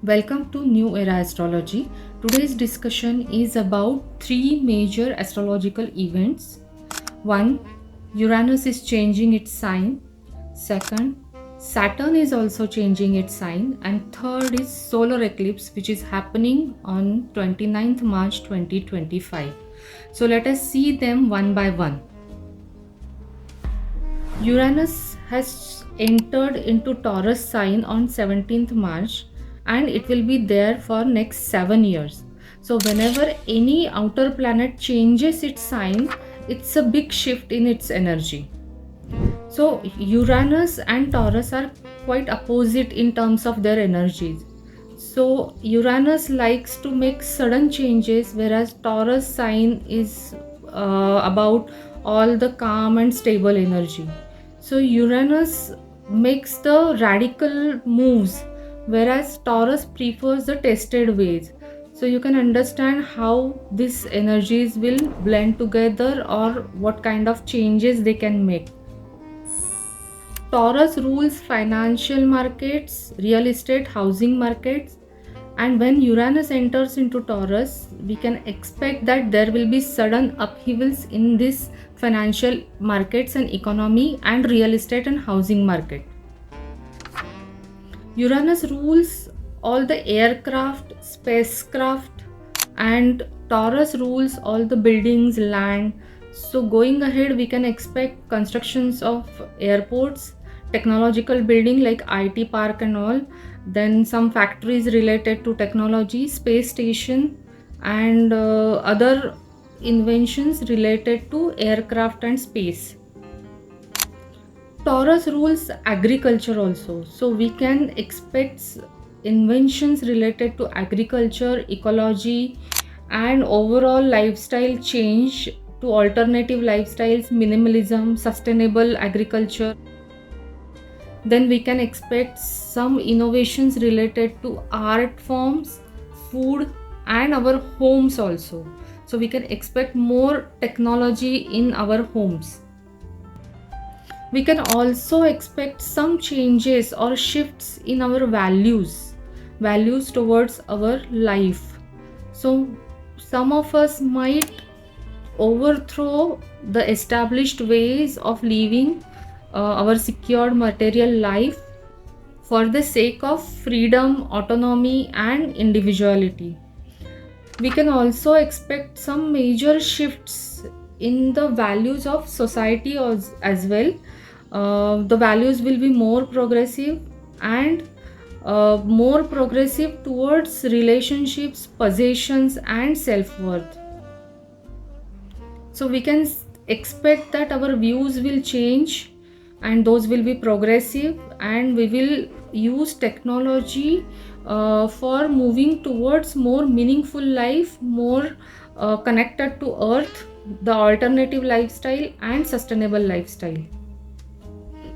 Welcome to New Era Astrology. Today's discussion is about three major astrological events. One, Uranus is changing its sign. Second, Saturn is also changing its sign. And third is solar eclipse, which is happening on 29th March 2025. So let us see them one by one. Uranus has entered into Taurus sign on 17th March and it will be there for next 7 years. So whenever any outer planet changes its sign, it's a big shift in its energy. So Uranus and Taurus are quite opposite in terms of their energies. So Uranus likes to make sudden changes, whereas Taurus sign is about all the calm and stable energy. So Uranus makes the radical moves, whereas Taurus prefers the tested ways. So you can understand how these energies will blend together or what kind of changes they can make. Taurus rules financial markets, real estate, housing markets, and when Uranus enters into Taurus, we can expect that there will be sudden upheavals in this financial markets and economy and real estate and housing market. Uranus rules all the aircraft, spacecraft, and Taurus rules all the buildings, land. So going ahead, we can expect constructions of airports, technological building like IT park and all, then some factories related to technology, space station, and other inventions related to aircraft and space. Taurus rules agriculture also, so we can expect inventions related to agriculture, ecology, and overall lifestyle change to alternative lifestyles, minimalism, sustainable agriculture. Then we can expect some innovations related to art forms, food, and our homes also. So we can expect more technology in our homes. We can also expect some changes or shifts in our values towards our life. So some of us might overthrow the established ways of living our secured material life for the sake of freedom, autonomy, and individuality. We can also expect some major shifts in the values of society as well. The values will be more progressive and more progressive towards relationships, possessions, and self-worth. So we can expect that our views will change and those will be progressive, and we will use technology for moving towards more meaningful life, more connected to earth, the alternative lifestyle, and sustainable lifestyle.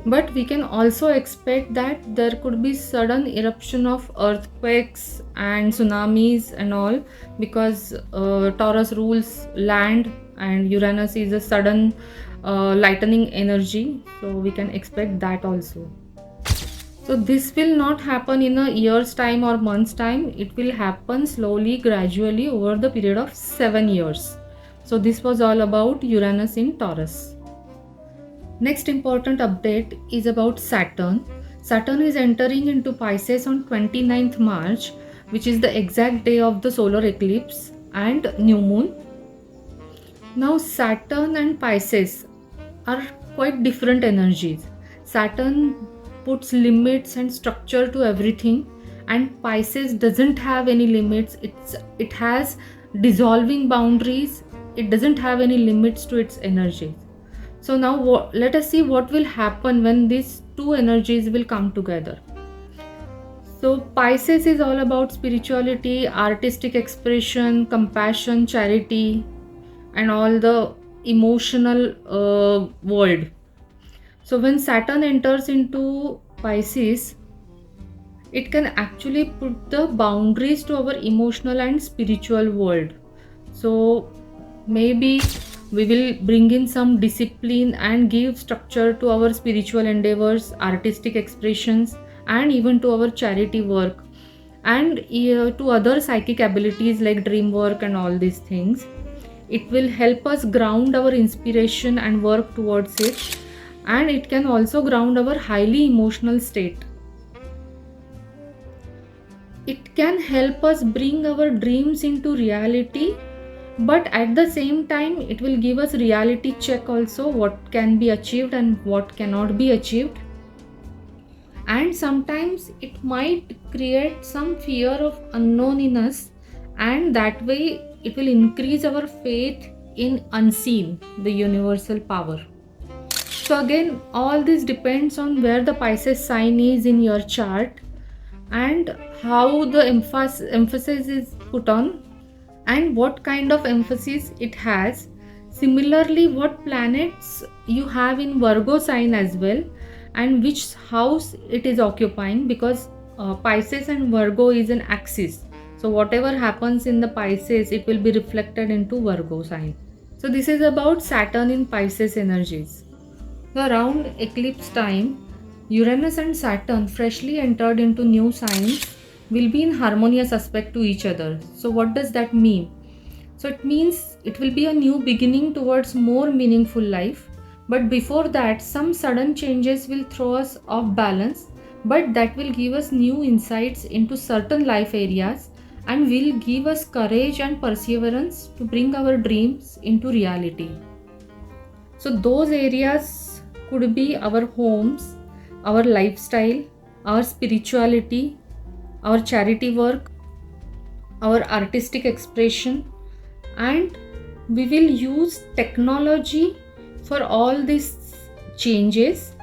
But we can also expect that there could be sudden eruption of earthquakes and tsunamis and all, because Taurus rules land and Uranus is a sudden lightning energy, so we can expect that also. So this will not happen in a year's time or month's time. It will happen slowly, gradually over the period of 7 years. So this was all about Uranus in Taurus. Next important update is about Saturn. Saturn is entering into Pisces on 29th March, which is the exact day of the solar eclipse and new moon. Now Saturn and Pisces are quite different energies. Saturn puts limits and structure to everything, and Pisces doesn't have any limits. It has dissolving boundaries. It doesn't have any limits to its energy. So now let us see what will happen when these two energies will come together. So Pisces is all about spirituality, artistic expression, compassion, charity, and all the emotional world. So when Saturn enters into Pisces, it can actually put the boundaries to our emotional and spiritual world. So maybe we will bring in some discipline and give structure to our spiritual endeavors, artistic expressions, and even to our charity work. and to other psychic abilities like dream work and all these things. It will help us ground our inspiration and work towards it, and it can also ground our highly emotional state. It can help us bring our dreams into reality, but at the same time it will give us reality check also, what can be achieved and what cannot be achieved. And sometimes it might create some fear of unknown in us, and that way it will increase our faith in unseen, the universal power. So again, all this depends on where the Pisces sign is in your chart and how the emphasis is put on and what kind of emphasis it has. Similarly, what planets you have in Virgo sign as well, and which house it is occupying, because Pisces and Virgo is an axis. So whatever happens in the Pisces, it will be reflected into Virgo sign. So this is about Saturn in Pisces energies. So around eclipse time, Uranus and Saturn, freshly entered into new signs, will be in harmonious aspect to each other. So what does that mean? So it means it will be a new beginning towards more meaningful life. But before that, some sudden changes will throw us off balance, but that will give us new insights into certain life areas and will give us courage and perseverance to bring our dreams into reality. So those areas could be our homes, our lifestyle, our spirituality, our charity work, our artistic expression, and we will use technology for all these changes.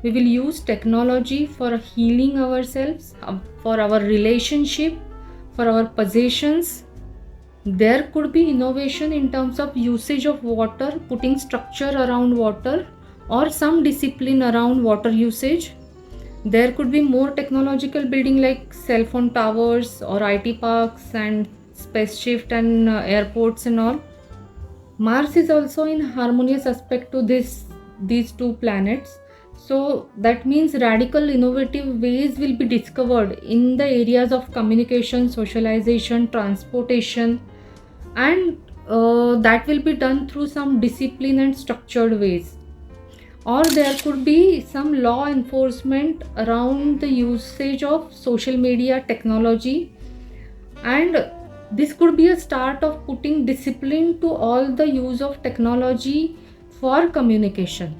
We will use technology for healing ourselves, for our relationship, for our possessions. There could be innovation in terms of usage of water, putting structure around water or some discipline around water usage. There could be more technological building like cell phone towers or IT parks and spaceship and airports and all. Mars is also in harmonious aspect to these two planets. So that means radical innovative ways will be discovered in the areas of communication, socialization, transportation, and that will be done through some discipline and structured ways. Or there could be some law enforcement around the usage of social media technology, and this could be a start of putting discipline to all the use of technology for communication.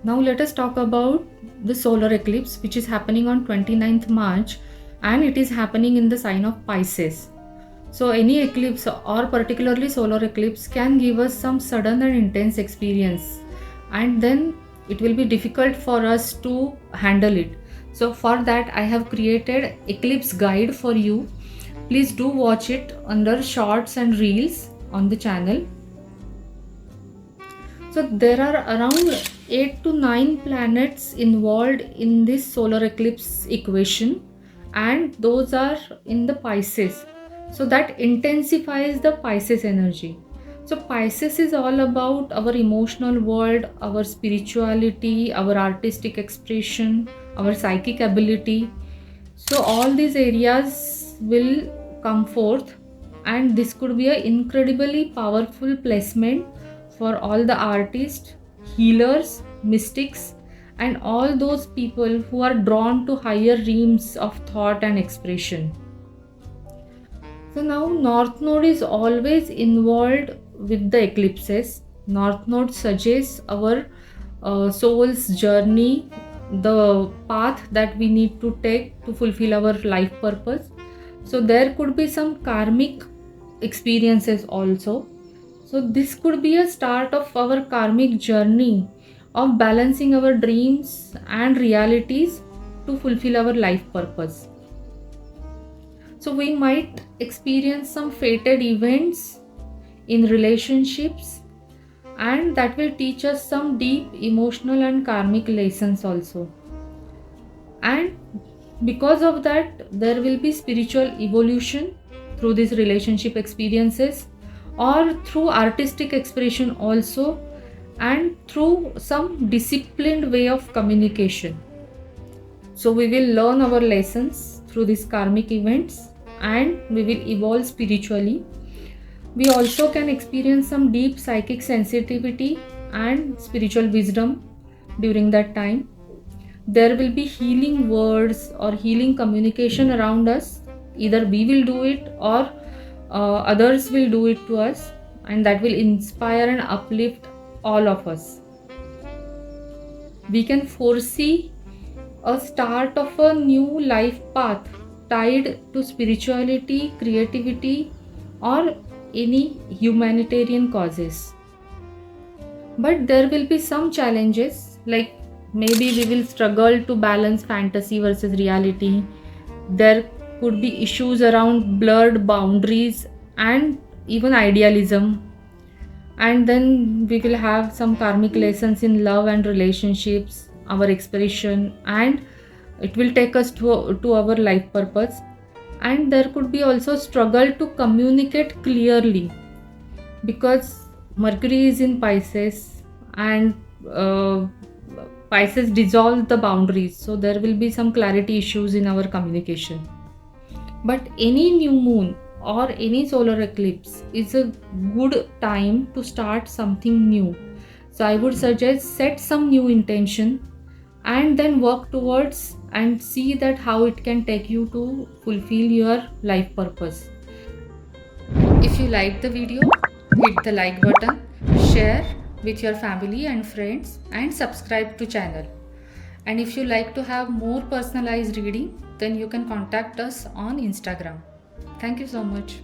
Now let us talk about the solar eclipse, which is happening on 29th March, and it is happening in the sign of Pisces. So any eclipse or particularly solar eclipse can give us some sudden and intense experience, and then it will be difficult for us to handle it. So for that I have created eclipse guide for you. Please do watch it under shorts and reels on the channel. So there are around 8 to 9 planets involved in this solar eclipse equation, and those are in the Pisces. So that intensifies the Pisces energy. So Pisces is all about our emotional world, our spirituality, our artistic expression, our psychic ability. So all these areas will come forth, and this could be an incredibly powerful placement for all the artists, healers, mystics, and all those people who are drawn to higher realms of thought and expression. So now North Node is always involved with the eclipses. North Node suggests our soul's journey, the path that we need to take to fulfill our life purpose. So there could be some karmic experiences also. So this could be a start of our karmic journey of balancing our dreams and realities to fulfill our life purpose. So we might experience some fated events in relationships, and that will teach us some deep emotional and karmic lessons also. And because of that, there will be spiritual evolution through these relationship experiences, or through artistic expression also, and through some disciplined way of communication. So we will learn our lessons through these karmic events, and we will evolve spiritually. We also can experience some deep psychic sensitivity and spiritual wisdom during that time. There will be healing words or healing communication around us. Either we will do it or others will do it to us, and that will inspire and uplift all of us. We can foresee a start of a new life path tied to spirituality, creativity, or any humanitarian causes. But there will be some challenges, like maybe we will struggle to balance fantasy versus reality. There could be issues around blurred boundaries and even idealism. And then we will have some karmic lessons in love and relationships, our expression, and it will take us to our life purpose. And there could be also struggle to communicate clearly, because Mercury is in Pisces, and Pisces dissolve the boundaries, so there will be some clarity issues in our communication. But any new moon or any solar eclipse is a good time to start something new. So I would suggest set some new intention and then work towards and see that how it can take you to fulfill your life purpose. If you liked the video, hit the like button, share with your family and friends, and subscribe to channel. And if you like to have more personalized reading, then you can contact us on Instagram. Thank you so much.